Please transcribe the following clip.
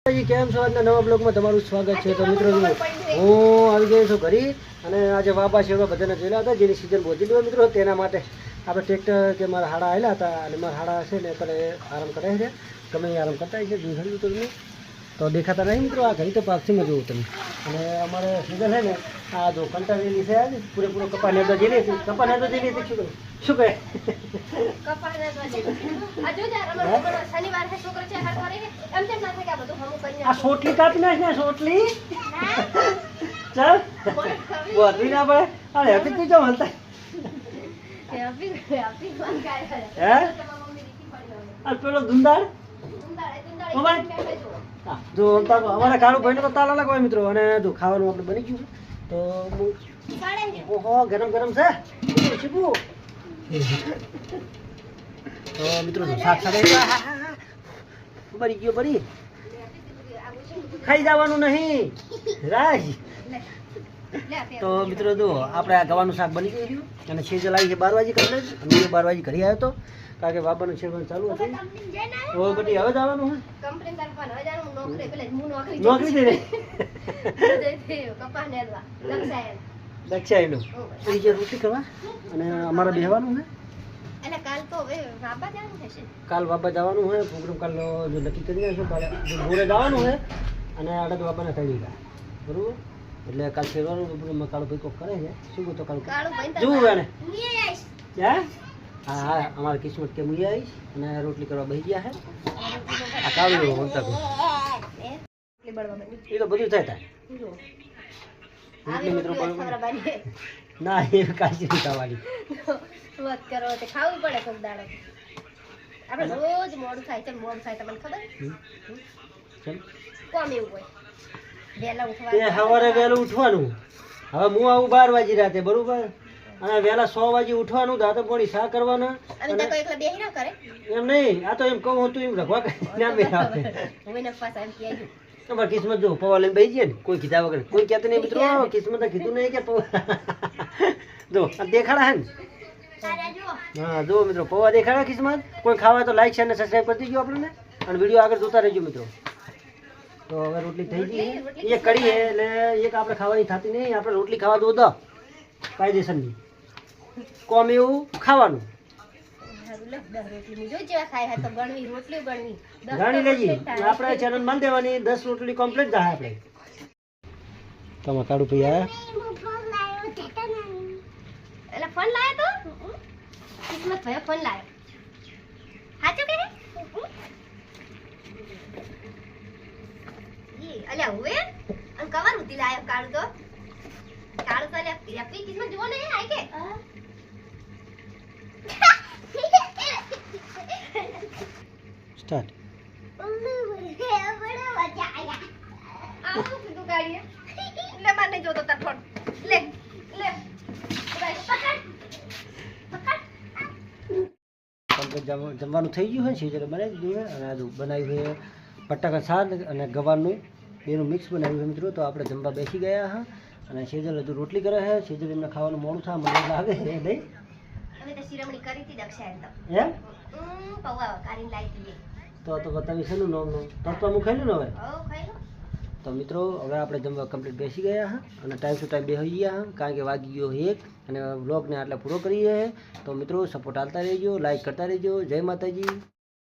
કેમ છો? આજના નવા બ્લોગમાં તમારું સ્વાગત છે. તો મિત્રો હું આવી ગયો છું ઘરે અને આજે વાબા છે બધાને જોયેલા હતા જેની સિઝન પહોંચી ગયો મિત્રો. તેના માટે આપણે ટ્રેક્ટર કે મારા હાડા આવેલા હતા અને મારા હાડા છે ને અત્યારે આરામ કરે છે. ગમે આરામ કરતા છે જોયું તમને તો દેખાતા નહીં મિત્રો. આ ઘડી તો પાકસીમાં જોવું તમે. અને અમારે સિઝન છે ને આ જો કંટાળેલી છે આજે પૂરેપૂરો કપા નેદો જેલી છે. કપા નેદો જેલી છે શું કહે આ સોટલી કાપી નાખ ને સોટલી ચાલ બોતરી ના પડે. અરે હેપી તું જાવ હલતા હે આ પેલો ધુંદાળ જો અમારા કાળુ ભાઈને તો તાલા લગાવાય મિત્રો. અને જો ખાવાનું આપણે બની ગયું તો ઓહો ગરમ ગરમ છે શીખવું તો મિત્રો શાક બરી ગયો બરી ખાઈ જવાનું નહીં રાજ. તો મિત્રો જો આપણે આ ગવાનું શાક બની ગયું અને છેજલ આવી છે 12 વાગે કરી અને 12 વાગે ઘરે આવ્યો હતો કારણ કે બાબાનું છેડવાનું ચાલુ હતું. તો બધી હવે જવાનું નોકરી દે દક્ષાઈનું જે રોટલી કરવા અને અમારે બેહવાનું છે. કાલ બાબા જવાનું હોય પ્રોગ્રામ કાલ જો નક્કી કરી નાખ્યો ભોરે જવાનું છે અને આડદ બાબાને થઈ ગયા બરોબર. એટલે કાલ ફેરવાનું કાળો ભાઈ કોક કરે છે શું તો કાલ જોવું એને ક્યાં હા હા અમારી કિસ્મત કે હું આવીશ અને રોટલી કરવા બેસી ગયા છે. આ કાળું બોલતા એ તો બધું થાય રોટલી મિત્રો ના એ કાચી નહીં ખાવાની વાત કરો તે ખાવું પડે કોક દાડો. આપણે રોજ મોડું થાય છે મોડું થાય તમને ખબર કોમ એવું હોય વહેલા ઉઠવાનું. એ સવારે વહેલું ઉઠવાનું. હવે હું આવું 12 વાગે રાતે બરોબર અને વહેલા 100 વાગે ઉઠવાનું દાંત પાણી શા કરવાના. અને તો કોઈ એકલા બેહી ના કરે એમ નહીં આ તો એમ કહું હતું એમ રખવા ના બેહાવે હવે ને પાછા એમ કહી તમારી કિસ્મત જો પૌવા લઈને બેસી જાય ને કોઈ કીધા વગર કોઈ કહેતું નહીં મિત્રો કિસ્મત કીધું નહીં કે પૌવા જો દેખાડા હે ને હા જો મિત્રો પૌવા દેખાડા કિસ્મત. કોઈ ખાવા તો લાઈક શેર ને સબસ્ક્રાઈબ કરી દેજો આપણને અને વિડીયો આગળ જોતા રહેજો મિત્રો. તો હવે રોટલી થઈ ગઈ એક કઢી છે એટલે એક આપણે ખાવાની થતી નહીં. આપણે રોટલી ખાવા દો તો કાયદેસરની કોમ એવું ખાવાનું ઘણી લેજી આપણે ચેનલ માન દેવાની 10 રોટલી કમ્પ્લીટ થાય આપણે. તમે કાઢું પી આયા એટલે ફોન લાયો તો કિસ્મત ભાઈ ફોન લાયો સાચું કે અલ્યા હવે અને કવર ઉતી લાયો કાળું તો અલ્યા યાપી કિસ્મત જોવો ને આઈ કે સ્ટાર્ટ લે માને જોતો તાર ફોન લે લે જમવાનું થઈ ગયું હોય છે જ્યારે બનાવી દીધું હોય અને આજુ બનાવ્યું છે બટાકા શાક અને ગવારનું બેનું મિક્સ બનાવ્યું છે મિત્રો. તો આપણે જમવા બેસી ગયા હા અને સેજલ હજુ રોટલી કરે છે. સેજલ એમને ખાવાનું મોડું થાય મને લાગે છે નહીં અમે તો શિરમણી કરી હતી દક્ષાએ તો એમ પૌવા કારીને લાવી દીધી તો તમે શેનું નામ તો હું ખાઈ લઉં ને હવે. ખાઈ લો તો મિત્રો હવે આપણે જમવા કમ્પ્લીટ બેસી ગયા હા અને ટાઈમ ટુ ટાઈમ બેસી ગયા હા કારણ કે વાગી ગયો 1 અને વ્લોગને આટલા પૂરો કરીએ. તો મિત્રો સપોર્ટ આપતા રહેજો, લાઈક કરતા રહેજો. જય માતાજી.